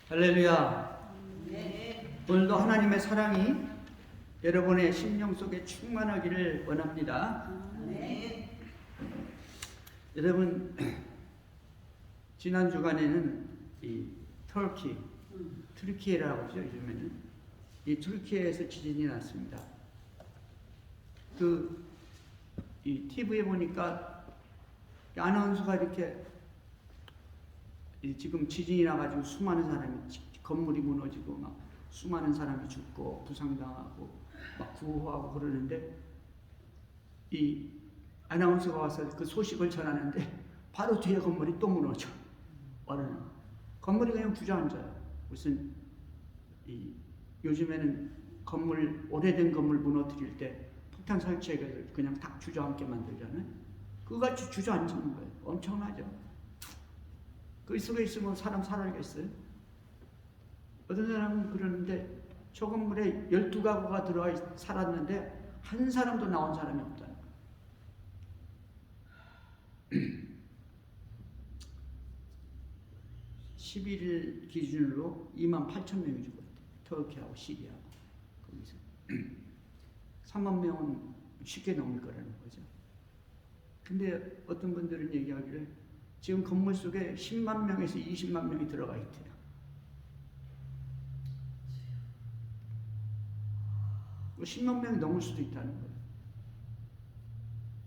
할렐루야. 오늘도 하나님의 사랑이 여러분의 심령 속에 충만하기를 원합니다. 여러분, 지난 주간에는 이 트르키예라고 하죠. 요즘에는 이 트르키에서 지진이 났습니다. 이 TV에 보니까 아나운서가 이렇게 지금 지진이 나가지고 수많은 사람이 건물이 무너지고 막 수많은 사람이 죽고 부상당하고 막 구호하고 그러는데 이 아나운서가 와서 그 소식을 전하는데 바로 뒤에 건물이 또 무너져. 어느 건물이 그냥 주저앉아요. 무슨 요즘에는 오래된 건물 무너뜨릴 때 폭탄 설치해서 그냥 딱 주저앉게 만들잖아요. 그거같이 주저앉는 거예요. 엄청나죠. 그 속에 있으면 사람 살아야겠어요? 어떤 사람은 그러는데 저 건물에 12가구가 들어와 살았는데 한 사람도 나온 사람이 없다는 거예요. 11일 기준으로 28,000명이 죽었대요. 터키하고 시리아하고 거기서 3만 명은 쉽게 넘을 거라는 거죠. 근데 어떤 분들은 얘기하기를 지금 건물 속에 10만 명에서 20만 명이 들어가 있대요. 뭐 10만 명이 넘을 수도 있다는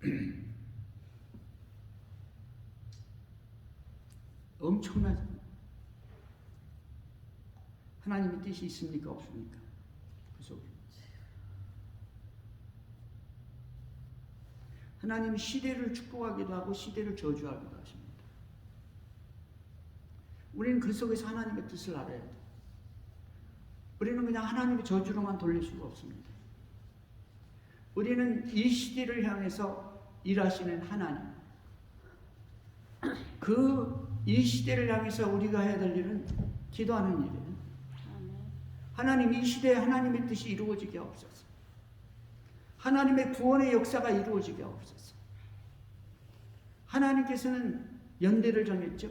거예요. 엄청나죠. 하나님의 뜻이 있습니까? 없습니까? 그 속에. 하나님이 시대를 축복하기도 하고 시대를 저주하기도 하십니다. 우리는 그 속에서 하나님의 뜻을 알아야 돼요. 우리는 그냥 하나님의 저주로만 돌릴 수가 없습니다. 우리는 이 시대를 향해서 일하시는 하나님, 이 시대를 향해서 우리가 해야 될 일은 기도하는 일이에요. 하나님, 이 시대에 하나님의 뜻이 이루어지게 하옵소서. 하나님의 구원의 역사가 이루어지게 하옵소서. 하나님께서는 연대를 정했죠.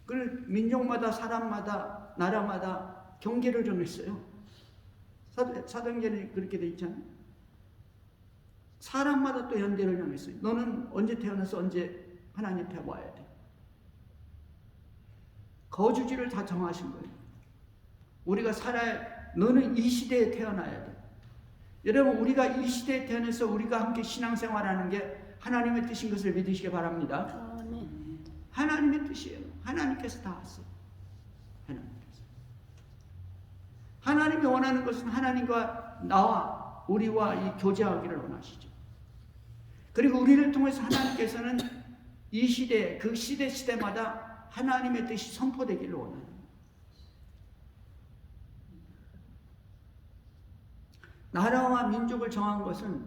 그걸 민족마다 사람마다 나라마다 경계를 정했어요. 사도행전에 그렇게 돼 있잖아요. 사람마다 또 연대를 정했어요. 너는 언제 태어나서 언제 하나님 앞에 와야 돼. 거주지를 다 정하신 거예요. 우리가 너는 이 시대에 태어나야 돼. 여러분, 우리가 이 시대에 태어나서 우리가 함께 신앙생활하는 게 하나님의 뜻인 것을 믿으시기 바랍니다. 하나님의 뜻이에요. 하나님께서 다 하세요. 하나님이 원하는 것은 하나님과 나와 우리와 이 교제하기를 원하시죠. 그리고 우리를 통해서 하나님께서는 이 시대, 그 시대마다 하나님의 뜻이 선포되기를 원하는 거예요. 나라와 민족을 정한 것은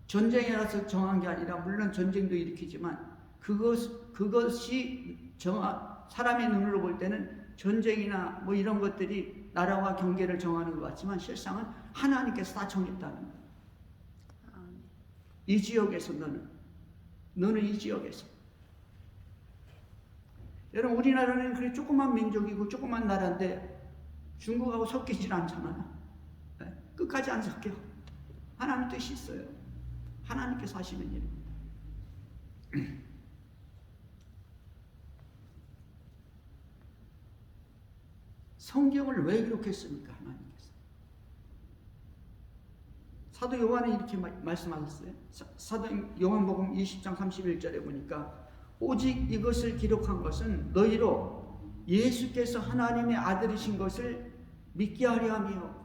전쟁에 가서 정한 게 아니라, 물론 전쟁도 일으키지만 그것이 사람의 눈으로 볼 때는 전쟁이나 뭐 이런 것들이 나라와 경계를 정하는 것 같지만 실상은 하나님께서 다 정했다는 거예요. 이 지역에서 너는 이 지역에서. 여러분, 우리나라는 그래 조그만 민족이고 조그만 나라인데 중국하고 섞이질 않잖아요. 끝까지 안 섞여. 하나님 뜻이 있어요. 하나님께서 하시는 일입니다. 성경을 왜 기록했습니까? 하나님께서. 사도 요한이 이렇게 말씀하셨어요. 사도 요한복음 20장 31절에 보니까 오직 이것을 기록한 것은 너희로 예수께서 하나님의 아들이신 것을 믿게 하려 하며,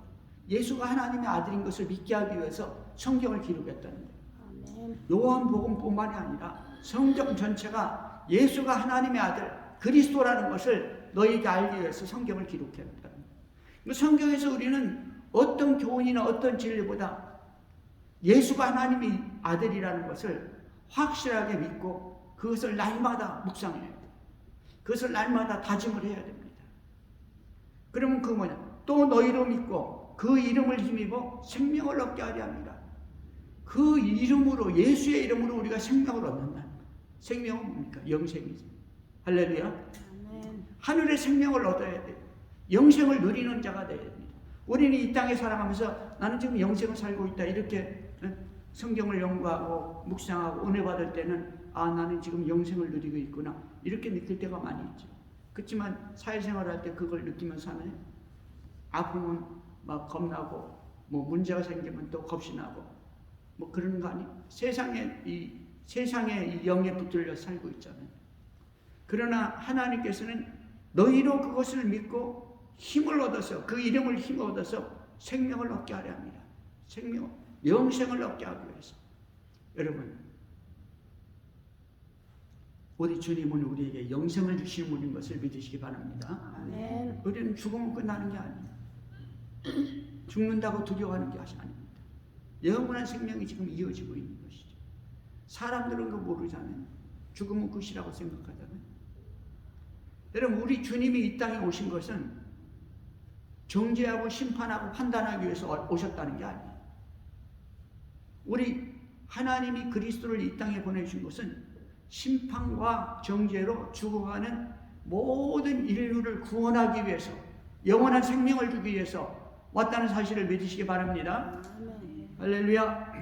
예수가 하나님의 아들인 것을 믿게 하기 위해서 성경을 기록했다는 거예요. 요한복음뿐만이 아니라 성경 전체가 예수가 하나님의 아들 그리스도라는 것을 너희에게 알기 위해서 성경을 기록했다는 거예요. 성경에서 우리는 어떤 교훈이나 어떤 진리보다 예수가 하나님의 아들이라는 것을 확실하게 믿고 그것을 날마다 묵상해야 돼요. 그것을 날마다 다짐을 해야 됩니다. 그러면 또 너희로 믿고 그 이름을 힘입어 생명을 얻게 하려 합니다. 그 이름으로, 예수의 이름으로 우리가 생명을 얻는다. 생명은 뭡니까? 영생이죠. 할렐루야. 아멘. 하늘의 생명을 얻어야 돼. 영생을 누리는 자가 되어야 됩니다. 우리는 이 땅에 살아가면서 나는 지금 영생을 살고 있다 이렇게 성경을 연구하고 묵상하고 은혜 받을 때는 나는 지금 영생을 누리고 있구나 이렇게 느낄 때가 많이 있죠. 그렇지만 사회생활할 때 그걸 느끼면서 하면 아프면 막 겁나고 뭐 문제가 생기면 또 겁이 나고 뭐 그런 거 아니? 세상에 이 영에 붙들려 살고 있잖아요. 그러나 하나님께서는 너희로 그것을 믿고 힘을 얻어서 그 이름을 힘을 얻어서 생명을 얻게 하려 합니다. 영생을 얻게 하기 위해서. 여러분, 우리 주님은 우리에게 영생을 주시는 분인 것을 믿으시기 바랍니다. 아멘. 우리는 죽으면 끝나는 게 아니에요. 죽는다고 두려워하는 게 아닙니다. 영원한 생명이 지금 이어지고 있는 것이죠. 사람들은 그거 모르잖아요. 죽으면 끝이라고 생각하잖아요. 여러분, 우리 주님이 이 땅에 오신 것은 정죄하고 심판하고 판단하기 위해서 오셨다는 게 아니에요. 우리 하나님이 그리스도를 이 땅에 보내주신 것은 심판과 정죄로 죽어가는 모든 인류를 구원하기 위해서 영원한 생명을 주기 위해서 왔다는 사실을 믿으시기 바랍니다. 할렐루야.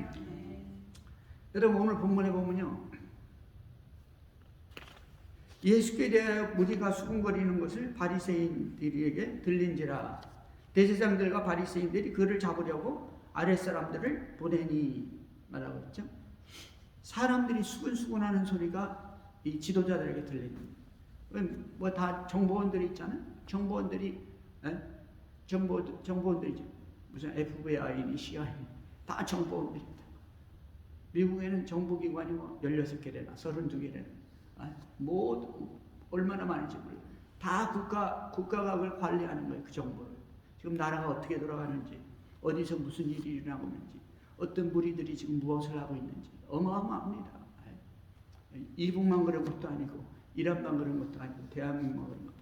여러분, 오늘 본문에 보면요, 예수께 대하여 무리가 수군거리는 것을 바리새인들에게 들린지라 대제사장들과 바리새인들이 그를 잡으려고 아랫사람들을 보내니 말하고 있죠. 사람들이 수근수근하는 소리가 이 지도자들에게 들립니다. 뭐 다 정보원들이 있잖아요. 정보원들이죠. 무슨 FBI니 CIA 다 정보원들입니다. 미국에는 정보기관이 뭐 16개래나 32개래나 뭐 얼마나 많은지 몰라요. 다 국가가 그걸 관리하는 거예요. 그 정보를. 지금 나라가 어떻게 돌아가는지, 어디서 무슨 일이 일어나고 있는지, 어떤 무리들이 지금 무엇을 하고 있는지 어마어마합니다. 이북만 그런 것도 아니고 이란만 그런 것도 아니고 대한민국만 그런 것도.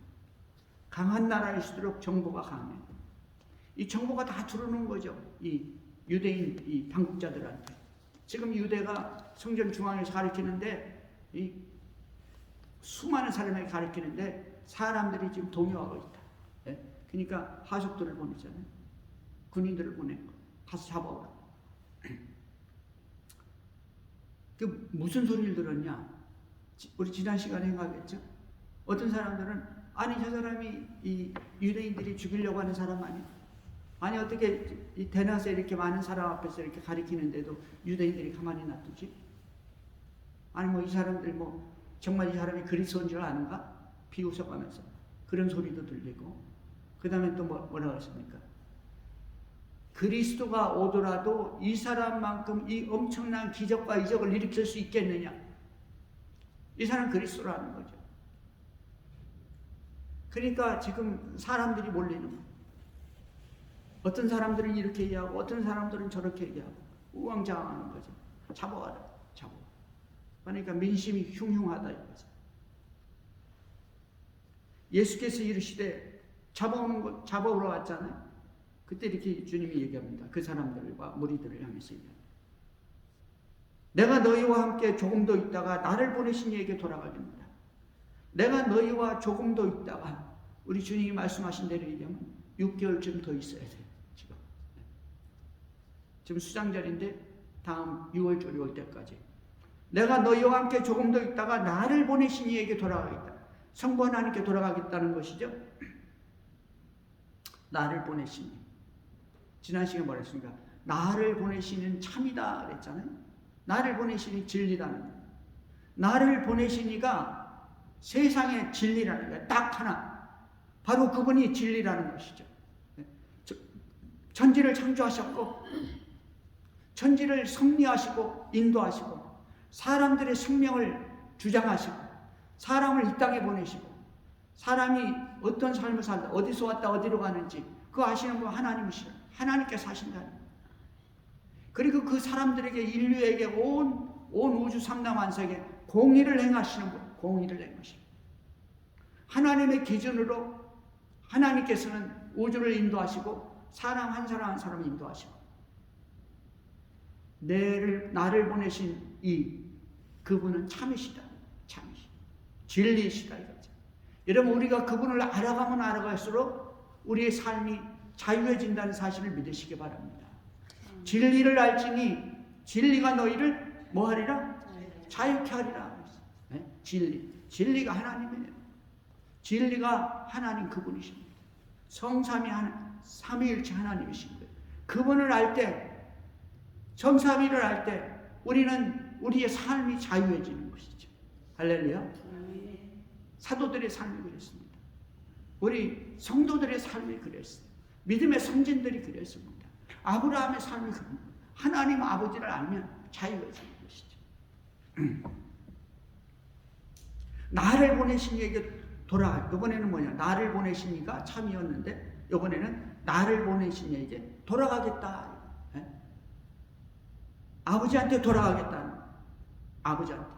강한 나라일수록 정보가 강해요. 이 정보가 다 들어오는 거죠. 이 유대인 이 당국자들한테. 지금 유대가 성전 중앙에서 가르치는데 이 수많은 사람에게 가르치는데 사람들이 지금 동요하고 있다. 그러니까 하속들을 보내잖아요. 군인들을 보내고 가서 잡아오라. 그 무슨 소리를 들었냐? 우리 지난 시간에 생각했죠. 어떤 사람들은 아니 저 사람이 이 유대인들이 죽이려고 하는 사람 아니야? 아니 어떻게 이 대낮에 이렇게 많은 사람 앞에서 이렇게 가리키는데도 유대인들이 가만히 놔두지? 아니 뭐 이 사람들 뭐 정말 이 사람이 그리스도인 줄 아는가? 비웃어가면서 그런 소리도 들리고 그 다음에 또 뭐라고 했습니까? 그리스도가 오더라도 이 사람만큼 이 엄청난 기적과 이적을 일으킬 수 있겠느냐? 이 사람 그리스도라는 거죠. 그러니까 지금 사람들이 몰리는 거예요. 어떤 사람들은 이렇게 얘기하고 어떤 사람들은 저렇게 얘기하고 우왕좌왕하는 거죠. 잡아와라, 잡아와. 그러니까 민심이 흉흉하다 이거죠. 예수께서 이르시되 잡아오러 왔잖아요. 그때 이렇게 주님이 얘기합니다. 그 사람들과 무리들을 향해서 얘기합니다. 내가 너희와 함께 조금 더 있다가 나를 보내신 이에게 돌아가겠다. 내가 너희와 조금 더 있다가 우리 주님이 말씀하신 대로 얘기하면 6개월쯤 더 있어야 돼요. 지금 수장절인데 다음 6월절이 올 때까지 내가 너희와 함께 조금 더 있다가 나를 보내신 이에게 돌아가겠다. 성부 하나님께 돌아가겠다는 것이죠. 나를 보내신 지난 시간에 말했습니다. 나를 보내시는 참이다 그랬잖아요. 나를 보내시니 진리라는 거예요. 나를 보내시니가 세상의 진리라는 거예요. 딱 하나. 바로 그분이 진리라는 것이죠. 천지를 창조하셨고 천지를 섭리하시고 인도하시고 사람들의 생명을 주장하시고 사람을 이 땅에 보내시고 사람이 어떤 삶을 살다 어디서 왔다 어디로 가는지 그거 아시는 분 하나님이시라. 하나님께서 하신다는 거예요. 그리고 그 사람들에게 인류에게 온 우주 삼라만상에 공의를 행하시는 분, 공의를 행하시는 하나님의 기준으로 하나님께서는 우주를 인도하시고 사람 한 사람 한 사람 인도하시고 나를 보내신 그분은 참이시다. 참이시다. 진리이시다 이거죠. 여러분 우리가 그분을 알아가면 알아갈수록 우리의 삶이 자유해진다는 사실을 믿으시기 바랍니다. 진리를 알지니 진리가 너희를 뭐하리라? 자유케 하리라. 네? 진리가 하나님이에요. 진리가 하나님 그분이십니다. 성삼위 삼위일체 하나님이신 거예요. 그분을 알 때, 성삼위를 알 때 우리는 우리의 삶이 자유해지는 것이죠. 할렐루야. 사도들의 삶이 그랬습니다. 우리 성도들의 삶이 그랬어요. 믿음의 성진들이 그랬습니다. 아브라함의 삶이 그럽니다. 하나님 아버지를 알면 자유해지는 것이죠. 나를 보내신 이에게 돌아가. 이번에는 뭐냐? 나를 보내신 이가 참이었는데 이번에는 나를 보내신 이에게 돌아가겠다. 네? 아버지한테 돌아가겠다는 아버지한테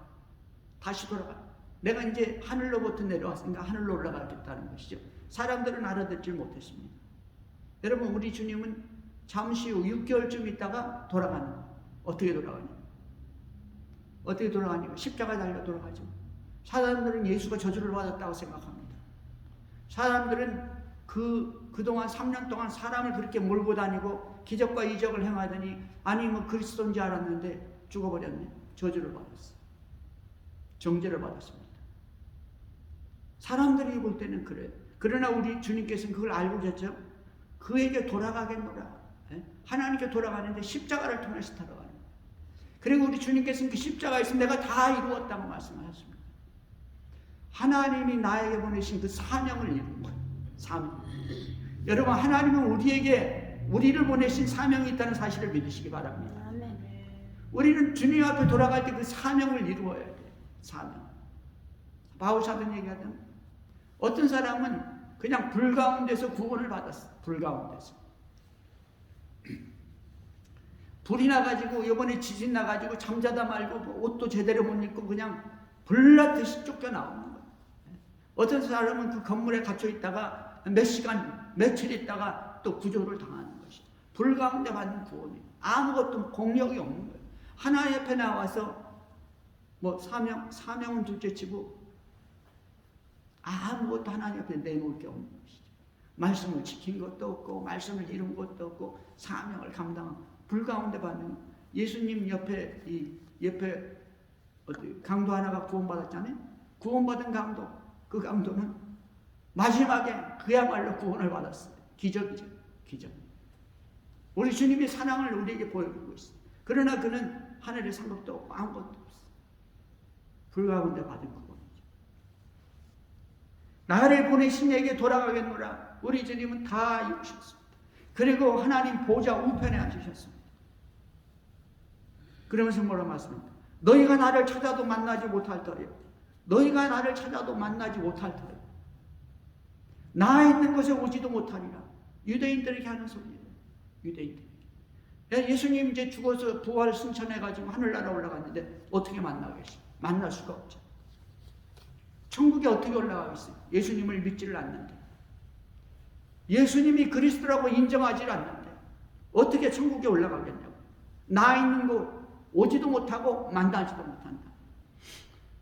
다시 돌아가. 내가 이제 하늘로부터 내려왔으니까 하늘로 올라가겠다는 것이죠. 사람들은 알아듣질 못했습니다. 여러분, 우리 주님은 잠시 후 6개월쯤 있다가 돌아가는 거예요. 어떻게 돌아가냐? 어떻게 돌아가냐? 십자가 달려 돌아가죠. 사람들은 예수가 저주를 받았다고 생각합니다. 사람들은 그동안 3년 동안 사람을 그렇게 몰고 다니고 기적과 이적을 행하더니 아니 뭐 그리스도인지 알았는데 죽어버렸네. 저주를 받았어. 정죄를 받았습니다. 사람들이 볼 때는 그래요. 그러나 우리 주님께서는 그걸 알고 계셨죠. 그에게 돌아가겠노라. 하나님께 돌아가는데 십자가를 통해서 돌아가는 거예요. 그리고 우리 주님께서는 그 십자가에서 내가 다 이루었다고 말씀하셨습니다. 하나님이 나에게 보내신 그 사명을 이룬 거예요. 사명. 여러분, 하나님은 우리를 보내신 사명이 있다는 사실을 믿으시기 바랍니다. 우리는 주님 앞에 돌아갈 때 그 사명을 이루어야 돼요. 사명. 바울사도 얘기하던 어떤 사람은 그냥 불 가운데서 구원을 받았어. 불 가운데서. 불이 나가지고 이번에 지진 나가지고 잠자다 말고 옷도 제대로 못 입고 그냥 불났듯이 쫓겨나오는 거예요. 어떤 사람은 그 건물에 갇혀 있다가 몇 시간, 며칠 있다가 또 구조를 당하는 것이죠. 불 가운데 받는 구원이 아무것도 공력이 없는 거예요. 하나님 옆에 나와서 뭐 사명은 둘째치고 아무것도 하나님 옆에 내놓을 게 없는 것이죠. 말씀을 지킨 것도 없고 말씀을 이룬 것도 없고 사명을 감당한 불 가운데 받는 예수님 옆에 어디 강도 하나가 구원받았잖아요. 구원받은 강도, 그 강도는 마지막에 그야말로 구원을 받았어요. 기적이죠. 기적. 우리 주님의 사랑을 우리에게 보여주고 있어요. 그러나 그는 하늘의 상급도 없고 아무것도 없어요. 불 가운데 받은 구원이죠. 나를 보내신 이에게 돌아가겠노라. 우리 주님은 다 이루셨습니다. 그리고 하나님 보좌 우편에 앉으셨습니다. 그러면서 뭐라 말씀합니까? 너희가 나를 찾아도 만나지 못할 터이요. 너희가 나를 찾아도 만나지 못할 터이요. 나 있는 곳에 오지도 못하리라. 유대인들에게 하는 소리예요. 유대인들에게. 예수님 이제 죽어서 부활 승천해가지고 하늘나라 올라갔는데 어떻게 만나겠어요? 만날 수가 없죠. 천국에 어떻게 올라가겠어요? 예수님을 믿지를 않는데. 예수님이 그리스도라고 인정하지 않는데 어떻게 천국에 올라가겠냐고. 나 있는 곳 오지도 못하고 만나지도 못한다.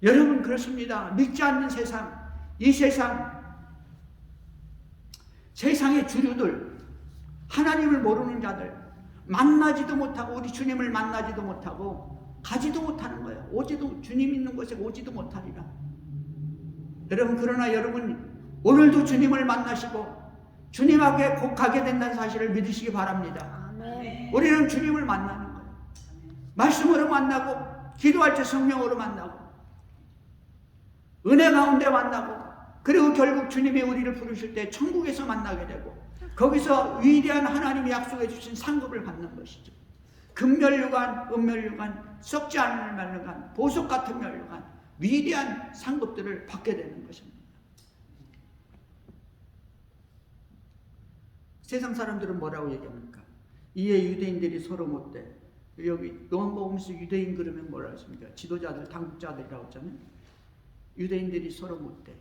여러분, 그렇습니다. 믿지 않는 세상, 이 세상의 주류들, 하나님을 모르는 자들, 만나지도 못하고 우리 주님을 만나지도 못하고 가지도 못하는 거예요. 주님 있는 곳에 오지도 못하리라. 여러분, 그러나 여러분 오늘도 주님을 만나시고 주님 앞에 곧 가게 된다는 사실을 믿으시기 바랍니다. 아멘. 우리는 주님을 만나는 거예요. 말씀으로 만나고 기도할 때 성령으로 만나고 은혜 가운데 만나고 그리고 결국 주님이 우리를 부르실 때 천국에서 만나게 되고 거기서 위대한 하나님이 약속해 주신 상급을 받는 것이죠. 금면류관, 은면류관, 썩지 않을 면류관, 보석 같은 면류관, 위대한 상급들을 받게 되는 것입니다. 세상 사람들은 뭐라고 얘기합니까? 이에 유대인들이 서로 못돼. 여기 요한복음에서 유대인 그러면 뭐라 했습니까? 지도자들, 당국자들이라고 했잖아요. 유대인들이 서로 못돼.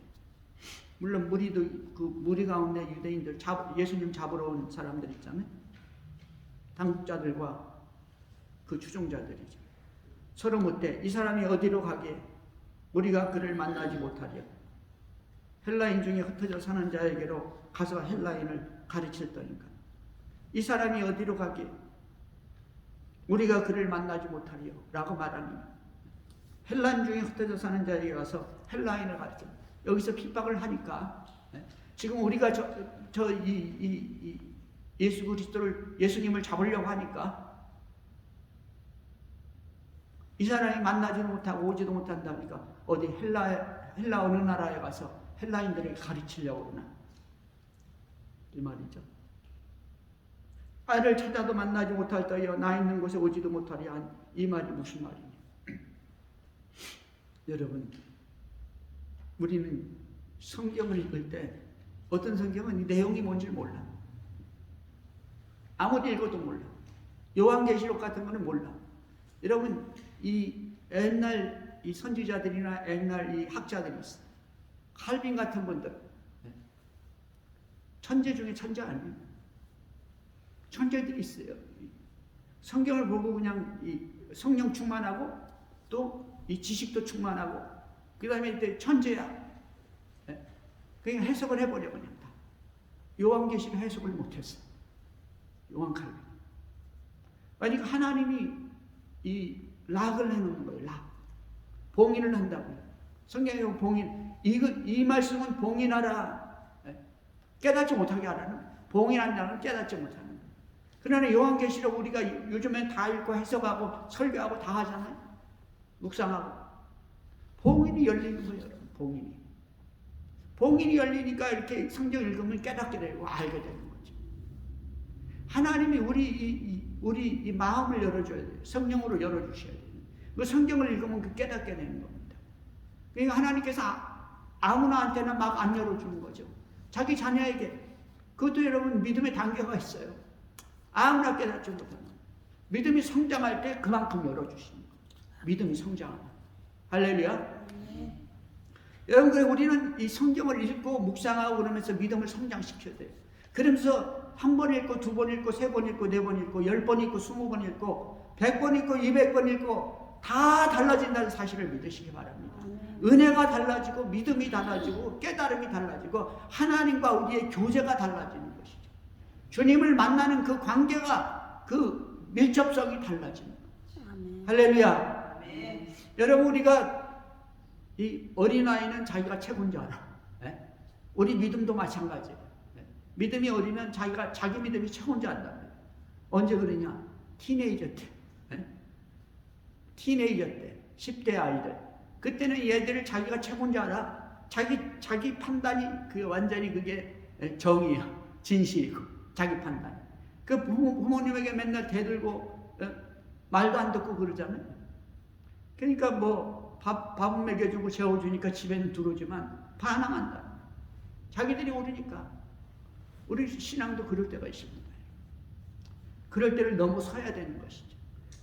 물론 무리 가운데 유대인들, 예수님 잡으러 온 사람들 있잖아요. 당국자들과 그 추종자들이죠. 서로 못돼. 이 사람이 어디로 가게? 우리가 그를 만나지 못하려. 헬라인 중에 흩어져 사는 자에게로 가서 헬라인을 가르쳤다니까. 이 사람이 어디로 가게? 우리가 그를 만나지 못하리요 라고 말하니 헬라인 중에 흩어져 사는 자에게 가서 헬라인을 가르쳐. 여기서 핍박을 하니까 지금 우리가 예수 그리스도를, 예수님을 잡으려고 하니까 이 사람이 만나지도 못하고 오지도 못한다니까 어디 헬라 어느 나라에 가서 헬라인들에게 가르치려고 그러나 이 말이죠. 아이를 찾아도 만나지 못할 터이여 나 있는 곳에 오지도 못하리야. 이 말이 무슨 말이냐? 여러분, 우리는 성경을 읽을 때 어떤 성경은 이 내용이 뭔지 몰라. 아무리 읽어도 몰라. 요한계시록 같은 거는 몰라. 여러분, 이 옛날 이 선지자들이나 옛날 이 학자들이 있어. 칼빈 같은 분들 천재 중에 천재 아니에요. 천재들이 있어요. 성경을 보고 그냥 이 성령 충만하고 또 이 지식도 충만하고 그 다음에 이제 천재야. 그냥 해석을 해버려 그냥 다. 요한계시록 해석을 못했어. 요한 칼빈. 그러니까 하나님이 이 락을 해놓은 거예요. 락. 봉인을 한다고요. 성경에 보면 봉인. 이 말씀은 봉인하라. 깨닫지 못하게 하라는. 봉인한다는 깨닫지 못하는 거예요. 그러나 요한계시록 우리가 요즘엔 다 읽고 해석하고 설교하고 다 하잖아요. 묵상하고. 봉인이 열리는 거예요. 여러분. 봉인이. 봉인이 열리니까 이렇게 성경 읽으면 깨닫게 되고 알게 되는 거죠. 하나님이 우리 이 마음을 열어줘야 돼요. 성령으로 열어주셔야 돼요. 그 성경을 읽으면 그 깨닫게 되는 겁니다. 그러니까 하나님께서 아무나한테나 막 안 열어주는 거죠. 자기 자녀에게. 그것도 여러분 믿음의 단계가 있어요. 아무나 깨닫지 못하는. 믿음이 성장할 때 그만큼 열어주시는 거예요. 믿음이 성장하는. 할렐루야. 여러분, 우리는 이 성경을 읽고 묵상하고 그러면서 믿음을 성장시켜야 돼요. 그러면서 한 번 읽고, 두 번 읽고, 세 번 읽고, 네 번 읽고, 10번 읽고, 20번 읽고, 100번 읽고, 200번 읽고, 다 달라진다는 사실을 믿으시기 바랍니다. 은혜가 달라지고, 믿음이 달라지고, 깨달음이 달라지고, 하나님과 우리의 교제가 달라지는 것이죠. 주님을 만나는 그 관계가, 그 밀접성이 달라지는 거죠. 할렐루야. 아멘. 여러분, 우리가 이 어린아이는 자기가 최고인 줄 알아. 우리 믿음도 마찬가지예요. 믿음이 어리면 자기 믿음이 최고인 줄 안다. 언제 그러냐? 티네이저 때. 티네이저 때. 10대 아이들. 그때는 얘들을 자기가 최고인 줄 알아. 자기 판단이 그 완전히 그게 정의야. 진실이고. 자기 판단. 그 부모님에게 맨날 대들고 말도 안 듣고 그러잖아요. 그러니까 뭐 밥은 먹여주고 재워주니까 집에는 들어오지만 반항한다. 자기들이 오르니까. 우리 신앙도 그럴 때가 있습니다. 그럴 때를 넘어서야 되는 것이죠.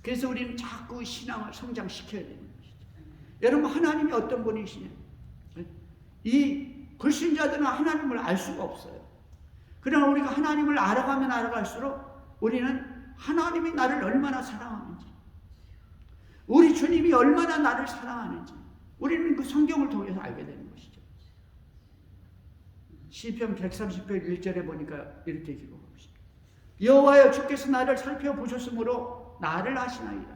그래서 우리는 자꾸 신앙을 성장시켜야 되는 것이죠. 여러분, 하나님이 어떤 분이시냐? 이 불신자들은 하나님을 알 수가 없어요. 그러나 우리가 하나님을 알아가면 알아갈수록 우리는 하나님이 나를 얼마나 사랑하는지, 우리 주님이 얼마나 나를 사랑하는지 우리는 그 성경을 통해서 알게 되는 것이죠. 시편 130편 1절에 보니까 이렇게 기록하고 있습니다. 여호와여 주께서 나를 살펴보셨으므로 나를 아시나이다.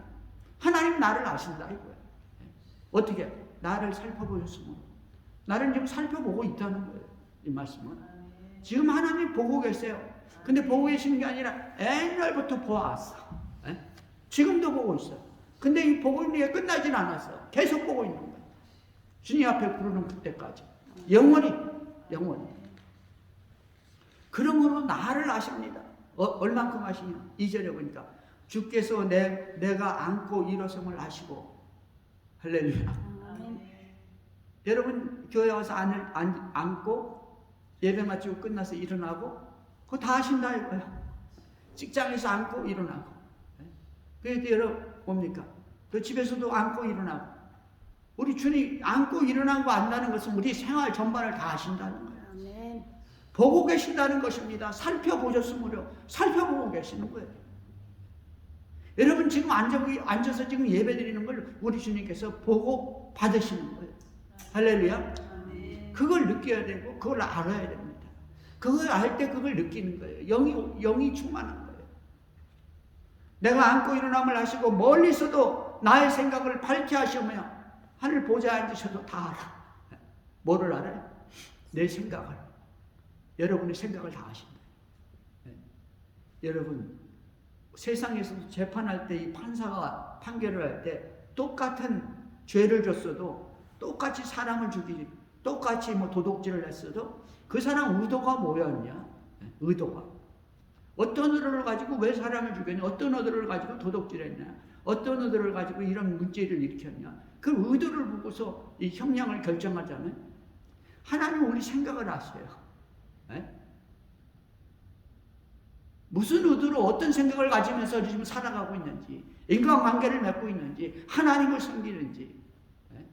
하나님 나를 아신다 이거예요. 어떻게? 나를 살펴보셨으므로. 나를 지금 살펴보고 있다는 거예요. 이 말씀은. 지금 하나님 보고 계세요. 근데 보고 계시는 게 아니라 옛날부터 보아왔어. 지금도 보고 있어요. 근데 이 보고 있는 게 끝나진 않았어. 계속 보고 있는 거예요. 주님 앞에 부르는 그때까지. 영원히. 그러므로 나를 아십니다. 얼만큼 아시냐? 2절에 보니까 주께서 내가 안고 일어섬을 아시고. 할렐루야. 여러분 교회 와서 안고 예배 마치고 끝나서 일어나고 그거 다 아신다 이거야. 직장에서 안고 일어나고. 그래도 여러분 뭡니까? 그 집에서도 안고 일어나고. 우리 주님 안고 일어나고 안다는 것은 우리 생활 전반을 다 아신다는 거예요. 아멘. 보고 계신다는 것입니다. 살펴보셨으므로 살펴보고 계시는 거예요. 여러분 지금 앉아서 지금 예배 드리는 걸 우리 주님께서 보고 받으시는 거예요. 할렐루야. 아멘. 그걸 느껴야 되고 그걸 알아야 됩니다. 그걸 알 때 그걸 느끼는 거예요. 영이 충만한 거예요. 내가 안고 일어남을 하시고 멀리서도 나의 생각을 밝게 하시며 하늘 보좌에 앉으셔도 다 알아. 뭐를 알아요? 내 생각을. 여러분의 생각을 다 아신다. 네. 여러분 세상에서도 재판할 때 이 판사가 판결을 할 때 똑같은 죄를 줬어도 똑같이 사람을 죽이지 똑같이 뭐 도둑질을 했어도 그 사람 의도가 뭐였냐? 의도가 어떤 의도를 가지고 왜 사람을 죽였냐? 어떤 의도를 가지고 도둑질했냐? 어떤 의도를 가지고 이런 문제를 일으켰냐? 그 의도를 보고서 이 형량을 결정하잖아요. 하나님은 우리 생각을 아세요. 네? 무슨 의도로 어떤 생각을 가지면서 지금 살아가고 있는지, 인간관계를 맺고 있는지, 하나님을 섬기는지. 네?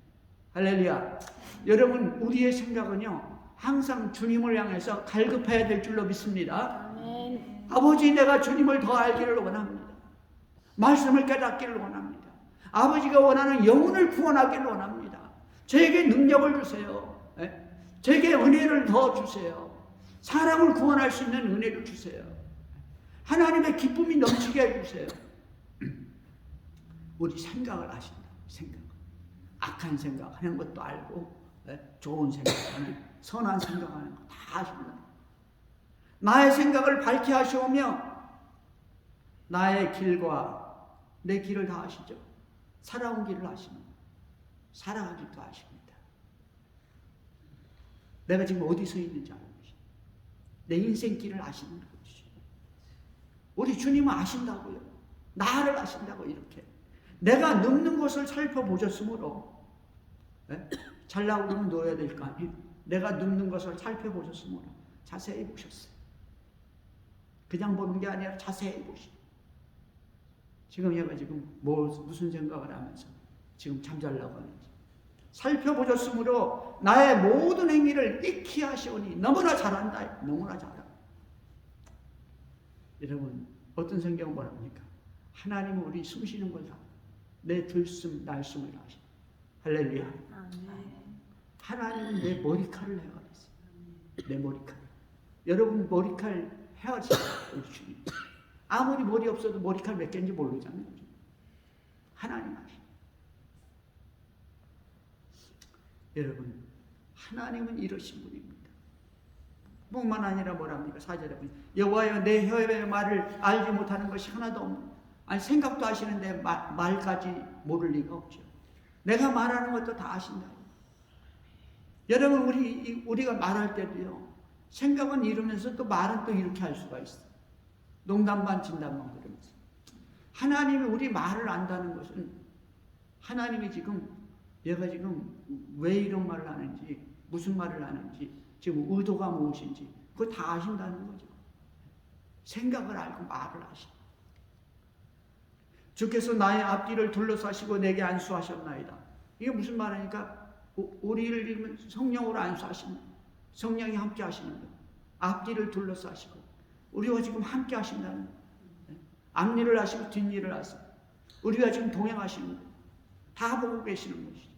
할렐루야. 여러분, 우리의 생각은요 항상 주님을 향해서 갈급해야 될 줄로 믿습니다. 아멘. 아버지, 내가 주님을 더 알기를 원합니다. 말씀을 깨닫기를 원합니다. 아버지가 원하는 영혼을 구원하기를 원합니다. 저에게 능력을 주세요. 네? 저에게 은혜를 더 주세요. 사람을 구원할 수 있는 은혜를 주세요. 하나님의 기쁨이 넘치게 해주세요. 우리 생각을 아신다. 생각. 악한 생각하는 것도 알고 좋은 생각하는 선한 생각하는 거 다 아십니다. 나의 생각을 밝게 하시오며 나의 길과 내 길을 다 아시죠. 살아온 길을 아십니다. 살아간 길도 아십니다. 내가 지금 어디서 있는지 알고 계십니다. 내 인생길을 아시는 거죠. 우리 주님은 아신다고요. 나를 아신다고. 이렇게 내가 눕는 것을 살펴보셨으므로 잘 나오면 놓아야 될 거 아니에요. 내가 눕는 것을 살펴보셨으므로 자세히 보셨어요. 그냥 보는 게 아니라 자세히 보시. 지금 얘가 지금 무슨 생각을 하면서 지금 잠자려고 하는지 살펴보셨으므로 나의 모든 행위를 익히 하시오니. 너무나 잘한다. 너무나 잘한다. 여러분, 어떤 성경은 뭐랍니까? 하나님은 우리 숨쉬는 걸 다 내 들숨 날숨을 아시오. 할렐루야. 하나님은 내 머리칼을 헤아렸어요. 내 머리칼. 여러분 머리칼 헤아리세요. 우리 주님. 아무리 머리 없어도 머리칼 몇 개인지 모르잖아요. 하나님 아시오. 여러분, 하나님은 이러신 분입니다. 뿐만 아니라 뭐랍니까? 4절에 보니 여호와여, 내 혀의 말을 알지 못하는 것이 하나도 없는. 아니, 생각도 하시는데 말까지 모를 리가 없죠. 내가 말하는 것도 다 아신다. 여러분, 우리가 말할 때도요, 생각은 이러면서 또 말은 또 이렇게 할 수가 있어요. 농담 반 진담 반 그러면서. 하나님이 우리 말을 안다는 것은 하나님이 지금 얘가 지금 왜 이런 말을 하는지, 무슨 말을 하는지, 지금 의도가 무엇인지 그거 다 아신다는 거죠. 생각을 알고 말을 아신다. 주께서 나의 앞뒤를 둘러싸시고 내게 안수하셨나이다. 이게 무슨 말이니까 우리를 성령으로 안수하신다. 성령이 함께 하시는 거예요. 앞뒤를 둘러싸시고 우리와 지금 함께 하신다는 거예요. 앞일을 하시고 뒷일을 하시고 우리가 지금 동행하시는 거예요. 다 보고 계시는 것이죠.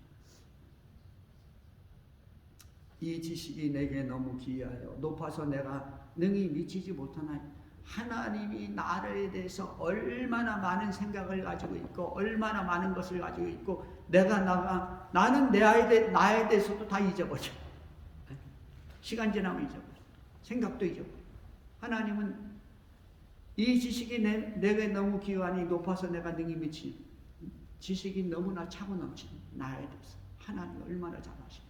이 지식이 내게 너무 기이하여 높아서 내가 능히 미치지 못하나니. 하나님이 나에 대해서 얼마나 많은 생각을 가지고 있고 얼마나 많은 것을 가지고 있고 나는 나에 대해서도 다 잊어버려. 시간 지나면 잊어버려. 생각도 잊어버려. 하나님은 이 지식이 내게 너무 기이하니 높아서 내가 능히 미치니. 지식이 너무나 차고 넘치는 나에 대해서 하나님 얼마나 잘 아십니까?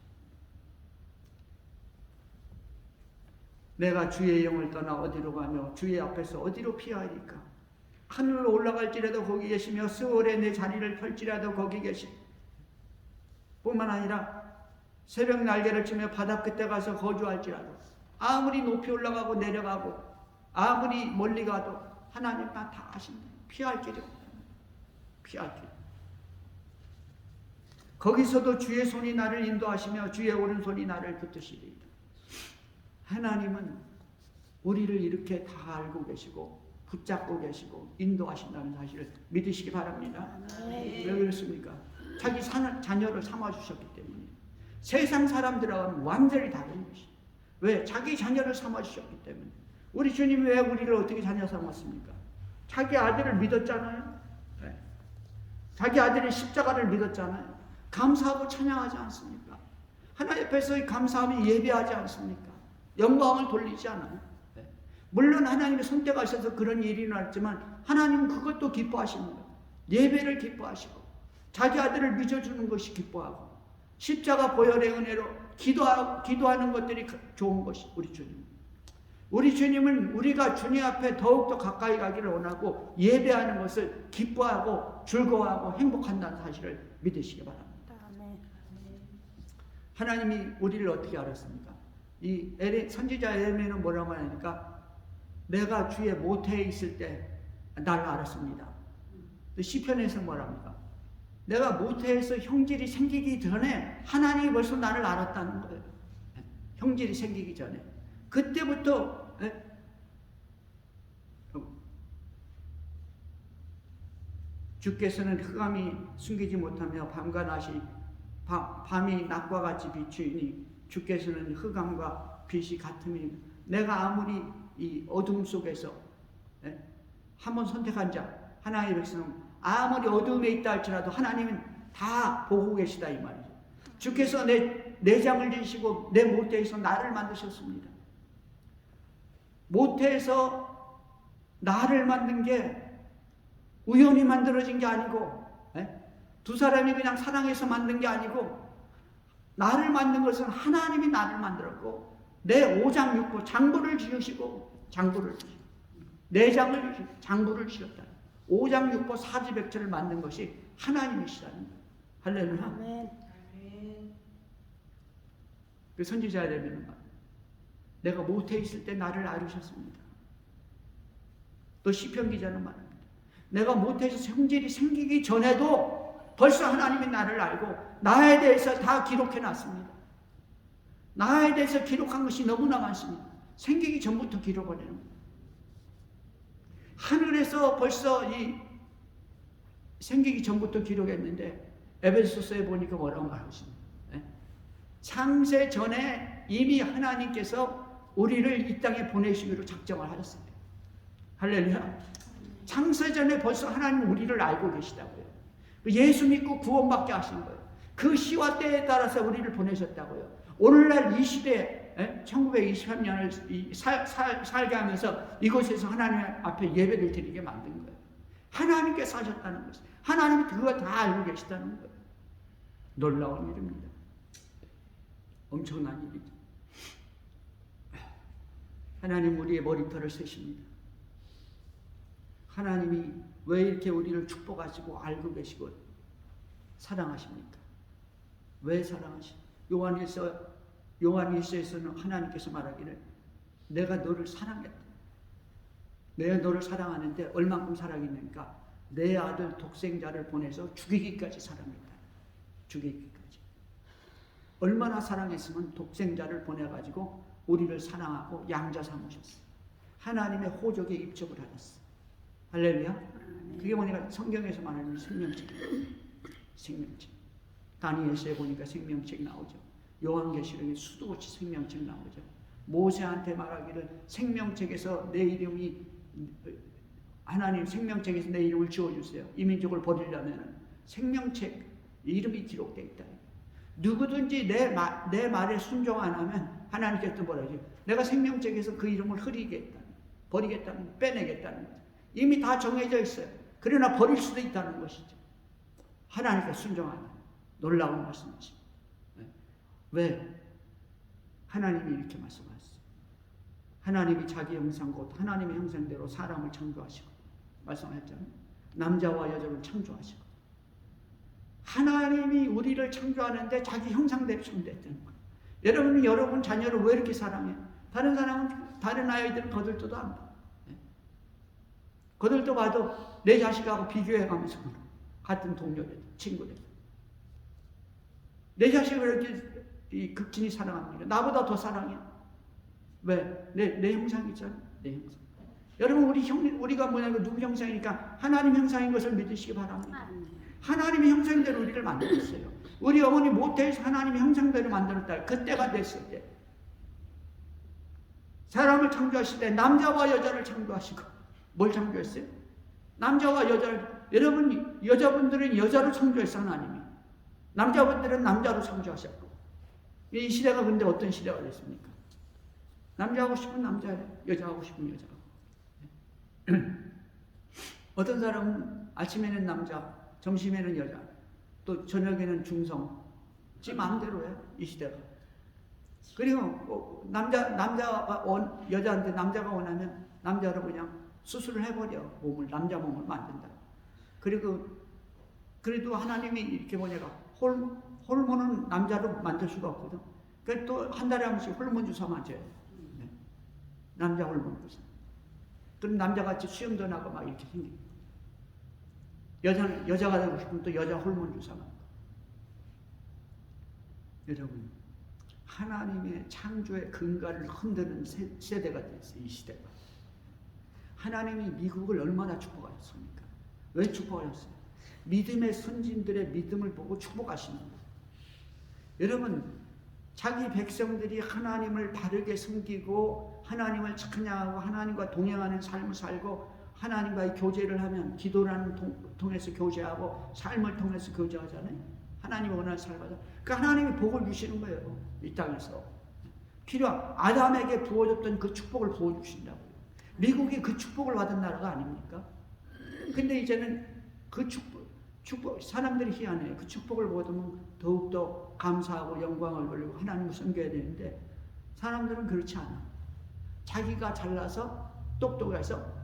내가 주의 영을 떠나 어디로 가며 주의 앞에서 어디로 피하리까? 하늘로 올라갈지라도 거기 계시며 스월에 내 자리를 펼지라도 거기 계시. 뿐만 아니라 새벽 날개를 치며 바다 끝에 가서 거주할지라도 아무리 높이 올라가고 내려가고 아무리 멀리 가도 하나님 다 아신다. 피할 길이 없다. 피할 길. 거기서도 주의 손이 나를 인도하시며 주의 오른손이 나를 붙드시리이다. 하나님은 우리를 이렇게 다 알고 계시고 붙잡고 계시고 인도하신다는 사실을 믿으시기 바랍니다. 왜 그렇습니까? 자기 자녀를 삼아주셨기 때문에. 세상 사람들하고는 완전히 다른 것이. 왜? 자기 자녀를 삼아주셨기 때문에. 우리 주님이 왜 우리를 어떻게 자녀 삼았습니까? 자기 아들을 믿었잖아요. 네. 자기 아들의 십자가를 믿었잖아요. 감사하고 찬양하지 않습니까? 하나님 앞에서 감사함이 예배하지 않습니까? 영광을 돌리지 않아요. 네. 물론 하나님의 선택하셔서 그런 일이 일어났지만 하나님은 그것도 기뻐하시는 거예요. 예배를 기뻐하시고 자기 아들을 믿어주는 것이 기뻐하고 십자가 보혈의 은혜로 기도하는 것들이 좋은 것이 우리 주님. 우리 주님은 우리가 주님 앞에 더욱더 가까이 가기를 원하고 예배하는 것을 기뻐하고 즐거워하고 행복한다는 사실을 믿으시기 바랍니다. 하나님이 우리를 어떻게 알았습니까? 이 선지자 에레미야는 뭐라고 하니까 내가 주의 모태에 있을 때 나를 알았습니다. 시편에서 뭐랍니까? 내가 모태에서 형질이 생기기 전에 하나님이 벌써 나를 알았다는 거예요. 형질이 생기기 전에. 그때부터 주께서는 흑암이 숨기지 못하며 밤과 낮이 밤이 낮과 같이 비추이니 주께서는 흑암과 빛이 같음이 내가 아무리 이 어둠 속에서 한번 선택한 자 하나님의 백성 아무리 어둠에 있다 할지라도 하나님은 다 보고 계시다 이 말이죠. 주께서 내 내장을 지시고 내 모태에서 나를 만드셨습니다. 모태에서 나를 만든 게 우연히 만들어진 게 아니고 두 사람이 그냥 사랑해서 만든 게 아니고 나를 만든 것은 하나님이 나를 만들었고 내 오장육부 장부를 지으시고 내장을 장부를 지었다. 오장육부 사지백체를 만든 것이 하나님이시라는 거예요. 할렐루야. 아멘. 그 선지자 에레미야는 내가 모태에 있을 때 나를 알으셨습니다. 또 시편 기자는 말합니다. 내가 모태에서 형질이 생기기 전에도 벌써 하나님이 나를 알고 나에 대해서 다 기록해 놨습니다. 나에 대해서 기록한 것이 너무나 많습니다. 생기기 전부터 기록을 해놓은 거예요. 하늘에서 벌써 이 생기기 전부터 기록했는데 에베소서에 보니까 뭐라고 말하십니까? 창세 전에 이미 하나님께서 우리를 이 땅에 보내시기로 작정을 하셨어요. 할렐루야. 창세 전에 벌써 하나님은 우리를 알고 계시다고요. 예수 믿고 구원받게 하신 거예요. 그 시와 때에 따라서 우리를 보내셨다고요. 오늘날 이 시대에 1923년을 살게 하면서 이곳에서 하나님 앞에 예배를 드리게 만든 거예요. 하나님께서 하셨다는 것이 하나님이 그거 다 알고 계시다는 거예요. 놀라운 일입니다. 엄청난 일이죠. 하나님 우리의 머리털을 세십니다. 하나님이 왜 이렇게 우리를 축복하시고 알고 계시고 사랑하십니까? 왜 사랑하십니까? 요한일서에서는 하나님께서 말하기를 내가 너를 사랑했다. 내가 너를 사랑하는데 얼만큼 사랑했는가? 내 아들 독생자를 보내서 죽이기까지 사랑했다. 죽이기까지. 얼마나 사랑했으면 독생자를 보내가지고 우리를 사랑하고 양자 삼으셨어. 하나님의 호적에 입적을 하셨어. 할렐루야. 그게 뭐냐면 성경에서 말하는 생명책. 다니엘서에 보니까 생명책 나오죠. 요한계시록에 수도같이 생명책 나오죠. 모세한테 말하기를 생명책에서 내 이름이 하나님 생명책에서 내 이름을 지워주세요. 이민족을 버리려면 생명책 이름이 기록되어 있다. 누구든지 내 말에 순종 안 하면 하나님께서 뭐라 하지? 내가 생명책에서 그 이름을 흐리겠다, 버리겠다는, 빼내겠다는 거죠. 이미 다 정해져 있어요. 그러나 버릴 수도 있다는 것이죠. 하나님께 순종하는 놀라운 말씀이죠. 왜? 하나님이 이렇게 말씀하셨어요. 하나님이 자기 형상 곧 하나님의 형상대로 사람을 창조하시고 말씀하셨잖아요. 남자와 여자를 창조하시고 하나님이 우리를 창조하는데 자기 형상대로 창조했다는 거예요. 여러분이 여러분 자녀를 왜 이렇게 사랑해요? 다른 사람은 다른 아이들은 거들떠도 안 봐. 거들떠 봐도 내 자식하고 비교해가면서 같은 동료들, 친구들. 내 자식을 이렇게 극진히 사랑합니다. 나보다 더 사랑해. 왜? 내 형상이잖아. 내 형상. 여러분 우리가 뭐냐면 누구 형상이니까 하나님 형상인 것을 믿으시기 바랍니다. 하나님의 형상대로 우리를 만들었어요. 우리 어머니 모태에서 하나님의 형상대로 만들었다. 그때가 됐을 때 사람을 창조하실 때 남자와 여자를 창조하시고 뭘 창조했어요? 남자와 여자를. 여러분 여자분들은 여자로 창조했어 하나님이. 남자분들은 남자로 창조하셨고. 이 시대가 근데 어떤 시대가 됐습니까? 남자하고 싶은 남자예요. 여자하고 싶은 여자. 어떤 사람은 아침에는 남자, 점심에는 여자, 또 저녁에는 중성. 지 마음대로예요. 이 시대가. 그리고 남자가 여자한테 남자가 원하면 남자로 그냥 수술을 해버려. 남자 몸을 만든다. 그래도 하나님이 이렇게 뭐냐가 호르몬은 남자로 만들 수가 없거든. 그래서 또 한 달에 한 번씩 호르몬 주사 맞아요. 네. 남자 호르몬 주사. 그럼 남자같이 수염도 나고 막 이렇게 생겨. 여자가 되고 싶으면 또 여자 호르몬 주사 맞고. 여러분, 하나님의 창조의 근간을 흔드는 세대가 됐어요. 이 시대가. 하나님이 미국을 얼마나 축복하셨습니까? 왜 축복하셨어요? 믿음의 선진들의 믿음을 보고 축복하시는 거예요. 여러분, 자기 백성들이 하나님을 바르게 섬기고 하나님을 찬양하고 하나님과 동행하는 삶을 살고 하나님과의 교제를 하면 기도를 통해서 교제하고 삶을 통해서 교제하잖아요. 하나님이 원하는 삶을 하잖아요. 그러니까 하나님이 복을 주시는 거예요. 이 땅에서. 필요한 아담에게 부어줬던 그 축복을 부어주신다고요. 미국이 그 축복을 받은 나라가 아닙니까? 근데 이제는 그 축복 사람들이 희한해요. 그 축복을 받으면 더욱더 감사하고 영광을 돌리고 하나님을 섬겨야 되는데 사람들은 그렇지 않아. 자기가 잘나서 똑똑해서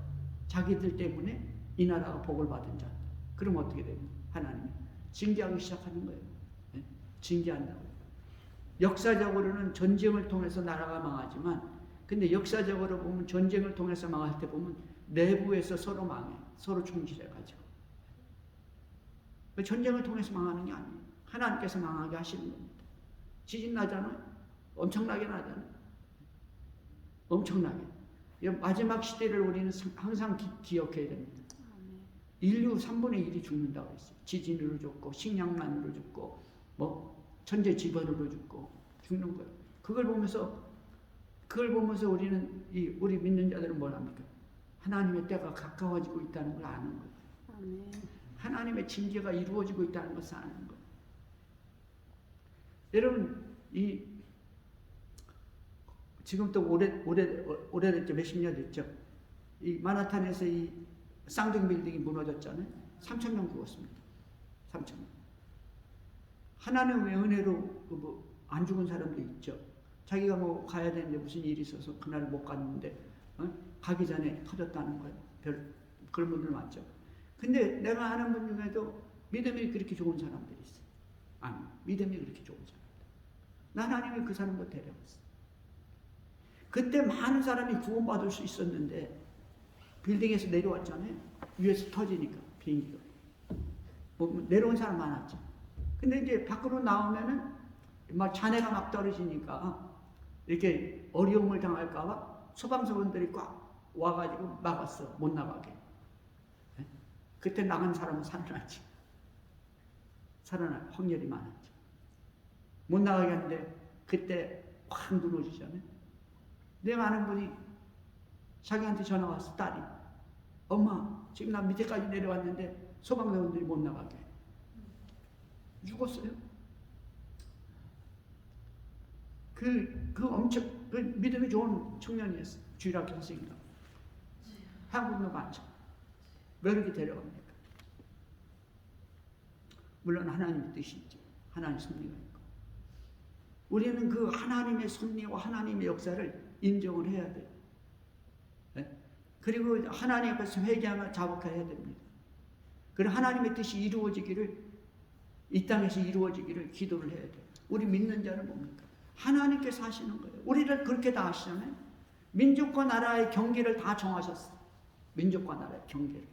자기들 때문에 이 나라가 복을 받은 자. 그럼 어떻게 됩니까? 하나님이 징계하기 시작하는 거예요. 네? 징계한다고. 역사적으로는 전쟁을 통해서 나라가 망하지만 근데 역사적으로 보면 전쟁을 통해서 망할 때 보면 내부에서 서로 망해. 서로 충실해가지고. 전쟁을 통해서 망하는 게 아니에요. 하나님께서 망하게 하시는 겁니다. 지진 나잖아요. 엄청나게 나잖아요. 엄청나게. 마지막 시대를 우리는 항상 기억해야 됩니다. 인류 3분의 1이 죽는다고 했어요. 지진으로 죽고 식량난으로 죽고 천재 지변으로 죽고 죽는 거예요. 그걸 보면서 우리는 우리 믿는 자들은 뭘 합니까? 하나님의 때가 가까워지고 있다는 걸 아는 거예요. 하나님의 징계가 이루어지고 있다는 것을 아는 거예요. 여러분, 지금 또 오래됐죠. 몇십 년 됐죠. 이 마나탄에서 이 쌍둥이 빌딩이 무너졌잖아요. 3,000명 죽었습니다. 3,000명. 하나님의 은혜로 안 죽은 사람도 있죠. 자기가 가야 되는데 무슨 일이 있어서 그날 못 갔는데 가기 전에 터졌다는 거예요. 그런 분들 많죠. 근데 내가 아는 분 중에도 믿음이 그렇게 좋은 사람들이 있어요. 아니, 믿음이 그렇게 좋은 사람들. 하나님이 그 사람을 데려갔어요. 그때 많은 사람이 구원받을 수 있었는데 빌딩에서 내려왔잖아요. 위에서 터지니까 비행기가. 내려온 사람 많았죠. 근데 이제 밖으로 나오면은 막 잔해가 막 떨어지니까 이렇게 어려움을 당할까봐 소방서원들이 꽉 와가지고 막았어. 못 나가게. 네? 그때 나간 사람은 살아났지. 살아날 확률이 많았죠. 못 나가게 하는데 그때 확 무너지잖아요. 내가 아는 분이 자기한테 전화 왔어. 딸이. 엄마, 지금 나 밑에까지 내려왔는데 소방대원들이 못 나가게. 죽었어요. 그 믿음이 좋은 청년이었어요. 주일학교 선생님이라고. 한국도 많죠. 왜 이렇게 데려갑니까? 물론 하나님의 뜻이 있죠. 하나님의 섭리가 있고. 우리는 그 하나님의 섭리와 하나님의 역사를 인정을 해야 돼요. 네? 그리고 하나님 앞에서 회개하며 자복해야 됩니다. 그리고 하나님의 뜻이 이루어지기를, 이 땅에서 이루어지기를 기도를 해야 돼요. 우리 믿는 자는 뭡니까? 하나님께서 하시는 거예요. 우리를 그렇게 다 하시잖아요. 민족과 나라의 경계를 다 정하셨어요. 민족과 나라의 경계를.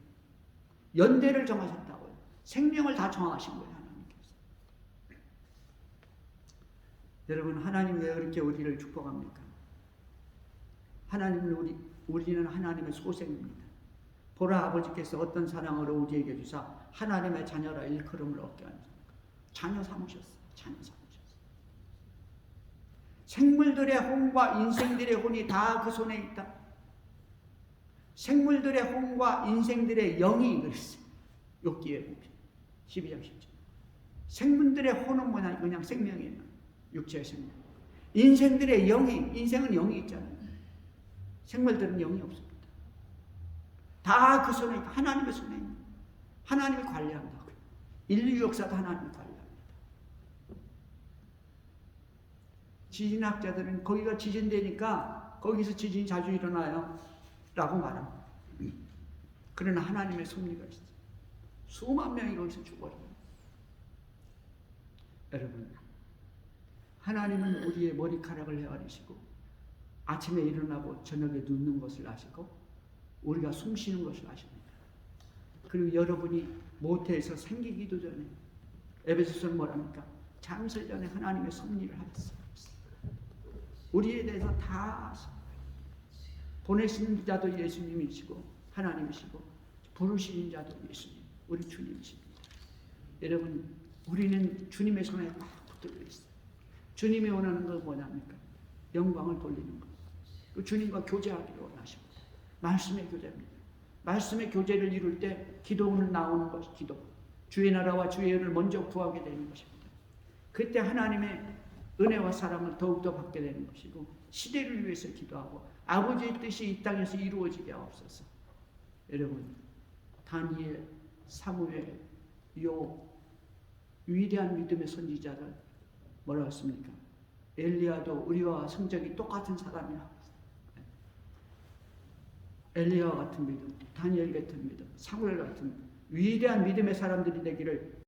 연대를 정하셨다고요. 생명을 다 정하신 거예요. 하나님께서. 여러분, 하나님 왜 이렇게 우리를 축복합니까? 우리는 하나님의 소생입니다. 보라, 아버지께서 어떤 사랑으로 우리에게 주사 하나님의 자녀라 일컬음을 얻게 하셨습니까? 자녀 삼으셨어요. 자녀 삼으셨어요. 생물들의 혼과 인생들의 혼이 다 그 손에 있다. 생물들의 혼과 인생들의 영이 그랬어요. 욥기에 12장 10절. 생물들의 혼은 뭐냐? 그냥 생명이에요. 육체의 생명. 인생들의 영이, 인생은 영이 있잖아요. 생물들은 영이 없습니다. 다 그 손에 있다. 하나님의 손에 있는. 하나님이 관리한다고요. 인류 역사도 하나님이 관리합니다. 지진학자들은 거기가 지진되니까 거기서 지진이 자주 일어나요 라고 말합니다. 그러나 하나님의 섭리가 있어요. 수만 명이 거기서 죽어요. 여러분, 하나님은 우리의 머리카락을 헤아리시고 아침에 일어나고 저녁에 눕는 것을 아시고 우리가 숨 쉬는 것을 아십니다. 그리고 여러분이 모태에서 생기기도 전에 에베소서는 뭐랍니까? 잠들 전에 하나님의 섭리를 하셨어요. 우리에 대해서 다 보내신 자도 예수님이시고 하나님이시고 부르신 자도 예수님, 우리 주님이십니다. 여러분, 우리는 주님의 손에 막 붙들려 있어요. 주님이 원하는 건 뭐냐니까? 영광을 돌리는 것. 그 주님과 교제하기를 원하십니다. 말씀의 교제입니다. 말씀의 교제를 이룰 때 기도는 나오는 것이 기도. 주의 나라와 주의 의를 먼저 구하게 되는 것입니다. 그때 하나님의 은혜와 사랑을 더욱더 받게 되는 것이고 시대를 위해서 기도하고 아버지의 뜻이 이 땅에서 이루어지게 하옵소서. 여러분, 다니엘, 사무엘, 요 위대한 믿음의 선지자들 뭐라고 했습니까? 엘리야도 우리와 성적이 똑같은 사람이야. 엘리야와 같은 믿음, 다니엘 같은 믿음, 사무엘 같은 위대한 믿음의 사람들이 되기를